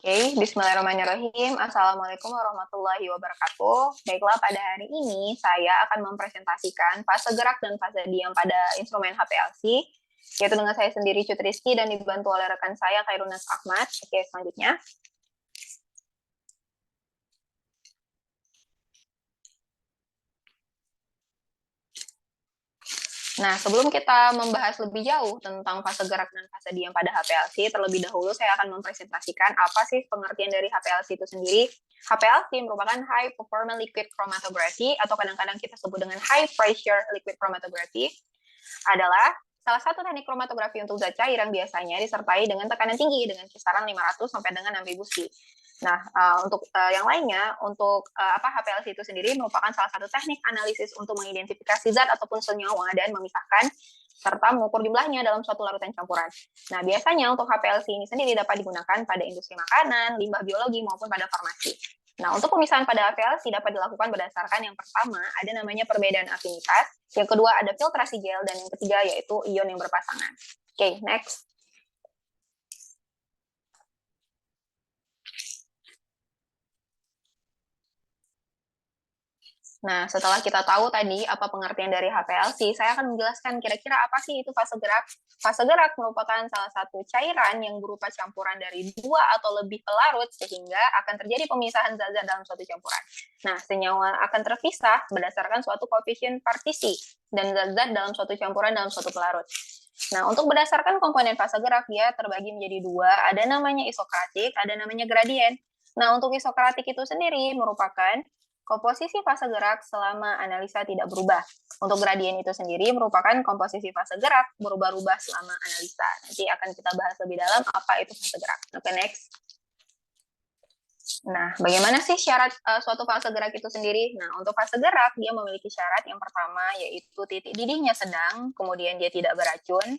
Oke, bismillahirrahmanirrahim. Assalamualaikum warahmatullahi wabarakatuh. Baiklah, pada hari ini saya akan mempresentasikan fase gerak dan fase diam pada instrumen HPLC, yaitu dengan saya sendiri Cut Rizky dan dibantu oleh rekan saya Khairunas Ahmad. Oke, selanjutnya. Nah, sebelum kita membahas lebih jauh tentang fase gerak dan fase diam pada HPLC, terlebih dahulu saya akan mempresentasikan apa sih pengertian dari HPLC itu sendiri. HPLC merupakan High Performance Liquid Chromatography, atau kadang-kadang kita sebut dengan High Pressure Liquid Chromatography, adalah salah satu teknik kromatografi untuk zat cair yang biasanya disertai dengan tekanan tinggi dengan kisaran 500 sampai dengan 6000 Ski. Nah, untuk yang lainnya, untuk HPLC itu sendiri merupakan salah satu teknik analisis untuk mengidentifikasi zat ataupun senyawa dan memisahkan serta mengukur jumlahnya dalam suatu larutan campuran. Nah, biasanya untuk HPLC ini sendiri dapat digunakan pada industri makanan, limbah biologi, maupun pada farmasi. Nah, untuk pemisahan pada HPLC dapat dilakukan berdasarkan yang pertama, ada namanya perbedaan afinitas, yang kedua ada filtrasi gel, dan yang ketiga yaitu ion yang berpasangan. Oke, next. Nah, setelah kita tahu tadi apa pengertian dari HPLC, saya akan menjelaskan kira-kira apa sih itu fase gerak. Fase gerak merupakan salah satu cairan yang berupa campuran dari dua atau lebih pelarut sehingga akan terjadi pemisahan zat-zat dalam suatu campuran. Nah, senyawa akan terpisah berdasarkan suatu koefisien partisi dan zat-zat dalam suatu campuran dalam suatu pelarut. Nah, untuk berdasarkan komponen fase gerak, dia terbagi menjadi dua, ada namanya isokratik, ada namanya gradien. Nah, untuk isokratik itu sendiri merupakan komposisi fase gerak selama analisa tidak berubah. Untuk gradien itu sendiri merupakan komposisi fase gerak berubah-ubah selama analisa. Nanti akan kita bahas lebih dalam apa itu fase gerak. Oke, next. Nah, bagaimana sih syarat suatu fase gerak itu sendiri? Nah, untuk fase gerak, dia memiliki syarat yang pertama, yaitu titik didihnya sedang, kemudian dia tidak beracun,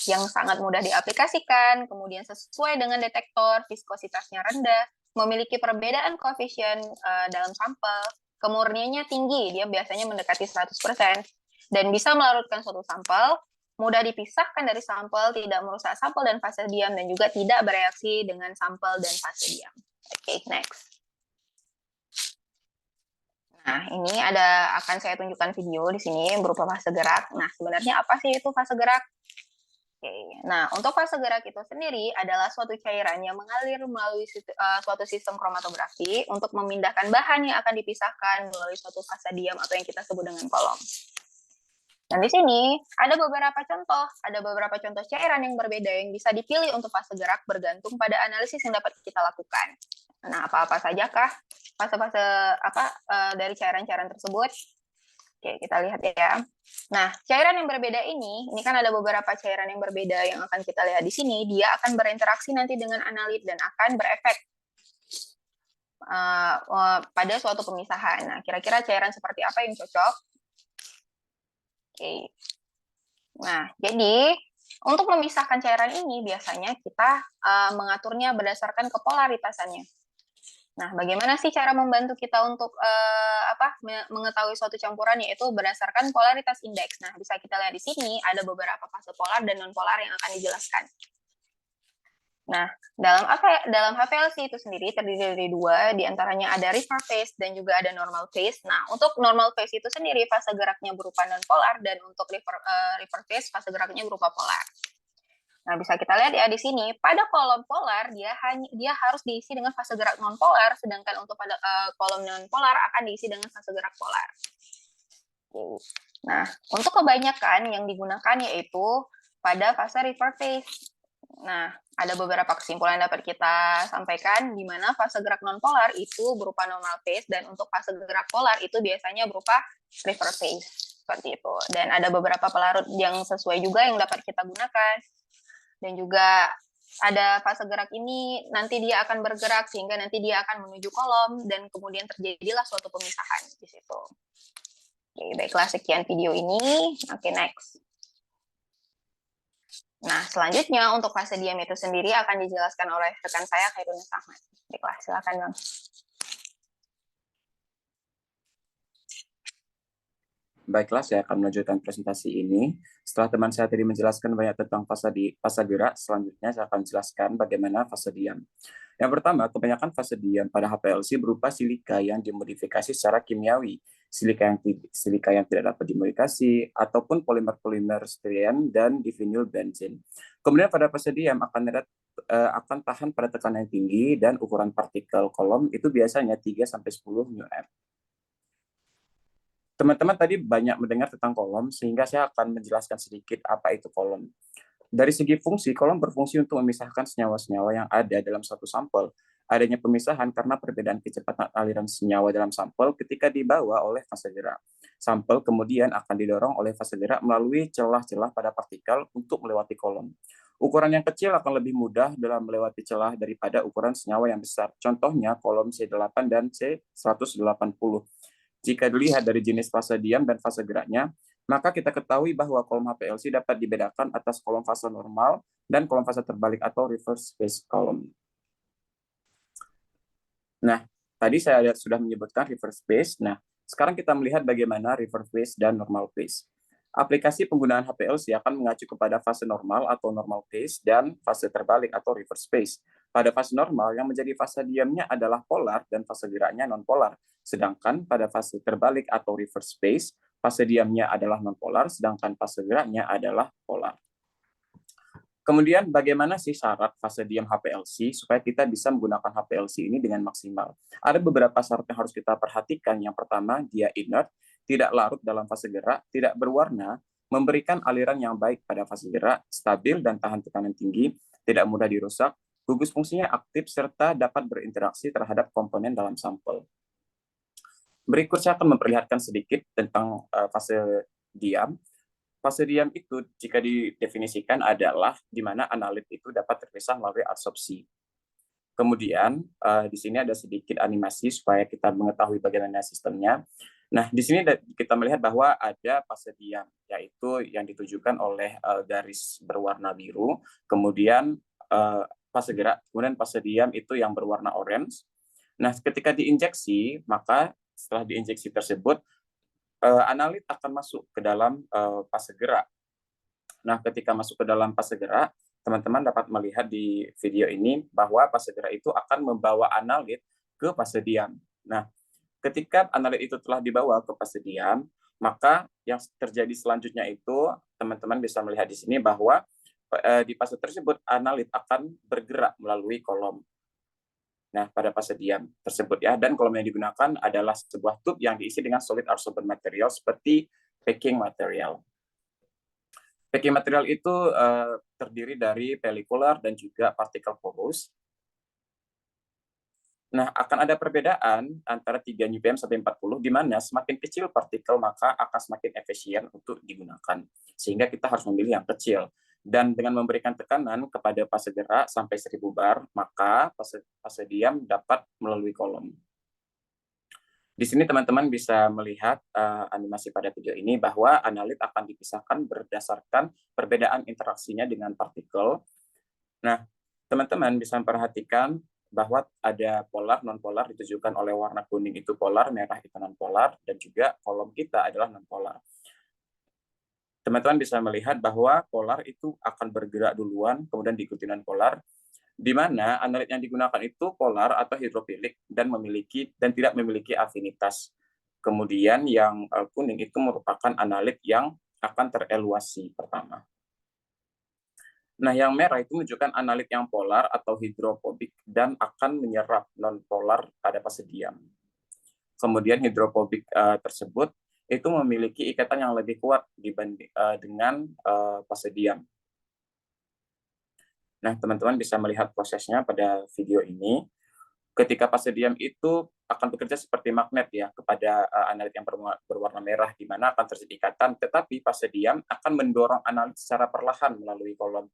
yang sangat mudah diaplikasikan, kemudian sesuai dengan detektor, viskositasnya rendah, memiliki perbedaan koefisien dalam sampel, kemurniannya tinggi, dia biasanya mendekati 100%, dan bisa melarutkan suatu sampel, mudah dipisahkan dari sampel, tidak merusak sampel dan fase diam, dan juga tidak bereaksi dengan sampel dan fase diam. Oke, next. Nah, ini akan saya tunjukkan video di sini berupa fase gerak. Nah, sebenarnya apa sih itu fase gerak? Oke, nah untuk fase gerak itu sendiri adalah suatu cairan yang mengalir melalui suatu sistem kromatografi untuk memindahkan bahan yang akan dipisahkan melalui suatu fase diam atau yang kita sebut dengan kolom. Dan di sini ada beberapa contoh cairan yang berbeda yang bisa dipilih untuk fase gerak bergantung pada analisis yang dapat kita lakukan. Nah, apa-apa sajakah fase-fase dari cairan-cairan tersebut? Oke, kita lihat ya. Nah, cairan yang berbeda ini kan ada beberapa cairan yang berbeda yang akan kita lihat di sini. Dia akan berinteraksi nanti dengan analit dan akan berefek pada suatu pemisahan. Nah, kira-kira cairan seperti apa yang cocok? Oke. Nah, jadi untuk memisahkan cairan ini biasanya kita mengaturnya berdasarkan kepolaritasnya. Nah, bagaimana sih cara membantu kita untuk mengetahui suatu campuran, yaitu berdasarkan polaritas indeks. Nah, bisa kita lihat di sini ada beberapa fase polar dan non-polar yang akan dijelaskan. Nah, dalam HPLC itu sendiri terdiri dari dua, diantaranya ada river phase dan juga ada normal phase. Nah, untuk normal phase itu sendiri fase geraknya berupa non-polar, dan untuk river phase fase geraknya berupa polar. Nah, bisa kita lihat ya di sini, pada kolom polar dia harus diisi dengan fase gerak non-polar, sedangkan untuk pada kolom non-polar akan diisi dengan fase gerak polar. Nah, untuk kebanyakan yang digunakan yaitu pada fase river phase. Nah, ada beberapa kesimpulan yang dapat kita sampaikan, di mana fase gerak non-polar itu berupa normal phase, dan untuk fase gerak polar itu biasanya berupa river phase, seperti itu. Dan ada beberapa pelarut yang sesuai juga yang dapat kita gunakan. Dan juga ada fase gerak ini, nanti dia akan bergerak sehingga nanti dia akan menuju kolom, dan kemudian terjadilah suatu pemisahan di situ. Oke, baiklah, sekian video ini. Oke, next. Nah, selanjutnya untuk fase diam itu sendiri akan dijelaskan oleh rekan saya, Khairunas Ahmad. Baiklah, silakan, Bang. Baiklah, saya akan melanjutkan presentasi ini. Setelah teman saya tadi menjelaskan banyak tentang fase gerak, selanjutnya saya akan jelaskan bagaimana fase diam. Yang pertama, kebanyakan fase diam pada HPLC berupa silika yang dimodifikasi secara kimiawi. Silika yang tidak dapat dimodifikasi, ataupun polimer-polimer styrene dan divinyl benzene. Kemudian pada fase diam akan tahan pada tekanan yang tinggi dan ukuran partikel kolom itu biasanya 3-10 μm. Teman-teman tadi banyak mendengar tentang kolom, sehingga saya akan menjelaskan sedikit apa itu kolom. Dari segi fungsi, kolom berfungsi untuk memisahkan senyawa-senyawa yang ada dalam suatu sampel. Adanya pemisahan karena perbedaan kecepatan aliran senyawa dalam sampel ketika dibawa oleh fase gerak. Sampel kemudian akan didorong oleh fase gerak melalui celah-celah pada partikel untuk melewati kolom. Ukuran yang kecil akan lebih mudah dalam melewati celah daripada ukuran senyawa yang besar. Contohnya kolom C8 dan C180. Jika dilihat dari jenis fase diam dan fase geraknya, maka kita ketahui bahwa kolom HPLC dapat dibedakan atas kolom fase normal dan kolom fase terbalik atau reverse phase column. Nah, tadi saya sudah menyebutkan reverse phase. Nah, sekarang kita melihat bagaimana reverse phase dan normal phase. Aplikasi penggunaan HPLC akan mengacu kepada fase normal atau normal phase dan fase terbalik atau reverse phase. Pada fase normal, yang menjadi fase diamnya adalah polar dan fase geraknya non-polar. Sedangkan pada fase terbalik atau reverse phase, fase diamnya adalah non-polar, sedangkan fase geraknya adalah polar. Kemudian bagaimana sih syarat fase diam HPLC supaya kita bisa menggunakan HPLC ini dengan maksimal? Ada beberapa syarat yang harus kita perhatikan. Yang pertama, dia inert, tidak larut dalam fase gerak, tidak berwarna, memberikan aliran yang baik pada fase gerak, stabil dan tahan tekanan tinggi, tidak mudah dirusak, gugus fungsinya aktif, serta dapat berinteraksi terhadap komponen dalam sampel. Berikut saya akan memperlihatkan sedikit tentang fase diam. Fase diam itu jika didefinisikan adalah di mana analit itu dapat terpisah melalui adsorpsi. Kemudian di sini ada sedikit animasi supaya kita mengetahui bagaimana sistemnya. Nah, di sini kita melihat bahwa ada fase diam, yaitu yang ditujukan oleh garis berwarna biru, kemudian fase gerak, kemudian fase diam itu yang berwarna orange. Nah, ketika diinjeksi, maka setelah diinjeksi tersebut, analit akan masuk ke dalam fase gerak. Nah, ketika masuk ke dalam fase gerak, teman-teman dapat melihat di video ini bahwa fase gerak itu akan membawa analit ke fase diam. Nah, ketika analit itu telah dibawa ke fase diam, maka yang terjadi selanjutnya itu teman-teman bisa melihat di sini bahwa di fase tersebut analit akan bergerak melalui kolom. Nah, pada fase diam tersebut ya, dan kolom yang digunakan adalah sebuah tube yang diisi dengan solid absorbent material seperti packing material. Packing material itu terdiri dari pelikular dan juga partikel porous. Nah, akan ada perbedaan antara 3 ppm sampai 40, di mana semakin kecil partikel maka akan semakin efisien untuk digunakan. Sehingga kita harus memilih yang kecil. Dan dengan memberikan tekanan kepada fase gerak sampai 1000 bar, maka fase diam dapat melalui kolom. Di sini teman-teman bisa melihat animasi pada video ini bahwa analit akan dipisahkan berdasarkan perbedaan interaksinya dengan partikel. Nah, teman-teman bisa memperhatikan bahwa ada polar, non-polar ditujukan oleh warna kuning itu polar, merah itu non-polar, dan juga kolom kita adalah non-polar. Teman-teman bisa melihat bahwa polar itu akan bergerak duluan, kemudian diikuti non-polar, di mana analit yang digunakan itu polar atau hidrofilik dan tidak memiliki afinitas. Kemudian yang kuning itu merupakan analit yang akan tereluasi pertama. Nah, yang merah itu menunjukkan analit yang polar atau hidrofobik dan akan menyerap non-polar pada fase diam. Kemudian hidrofobik tersebut itu memiliki ikatan yang lebih kuat dibanding dengan fase diam. Nah, teman-teman bisa melihat prosesnya pada video ini. Ketika fase diam itu akan bekerja seperti magnet ya kepada analit yang berwarna merah, di mana akan terjadi ikatan, tetapi fase diam akan mendorong analit secara perlahan melalui kolom.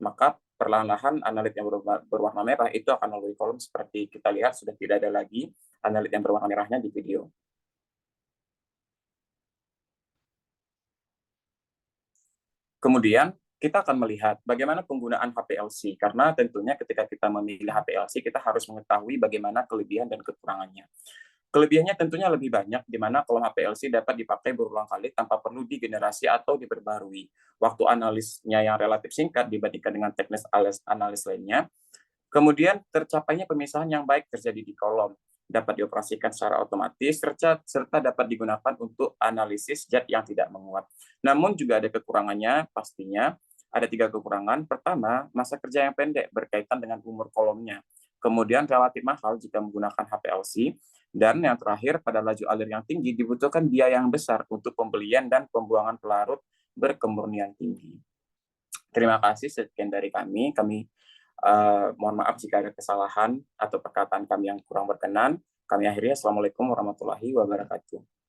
Maka perlahan-lahan analit yang berwarna merah itu akan melalui kolom, seperti kita lihat sudah tidak ada lagi analit yang berwarna merahnya di video. Kemudian kita akan melihat bagaimana penggunaan HPLC, karena tentunya ketika kita memilih HPLC, kita harus mengetahui bagaimana kelebihan dan kekurangannya. Kelebihannya tentunya lebih banyak, di mana kolom HPLC dapat dipakai berulang kali tanpa perlu digenerasi atau diperbarui. Waktu analisnya yang relatif singkat dibandingkan dengan teknis analis lainnya. Kemudian tercapainya pemisahan yang baik terjadi di kolom, dapat dioperasikan secara otomatis, serta dapat digunakan untuk analisis zat yang tidak menguap. Namun juga ada kekurangannya, pastinya ada 3 kekurangan. Pertama, masa kerja yang pendek berkaitan dengan umur kolomnya. Kemudian relatif mahal jika menggunakan HPLC. Dan yang terakhir, pada laju alir yang tinggi dibutuhkan biaya yang besar untuk pembelian dan pembuangan pelarut berkemurnian tinggi. Terima kasih, sekian dari kami. Mohon maaf jika ada kesalahan atau perkataan kami yang kurang berkenan. Kami akhiri. Assalamualaikum warahmatullahi wabarakatuh.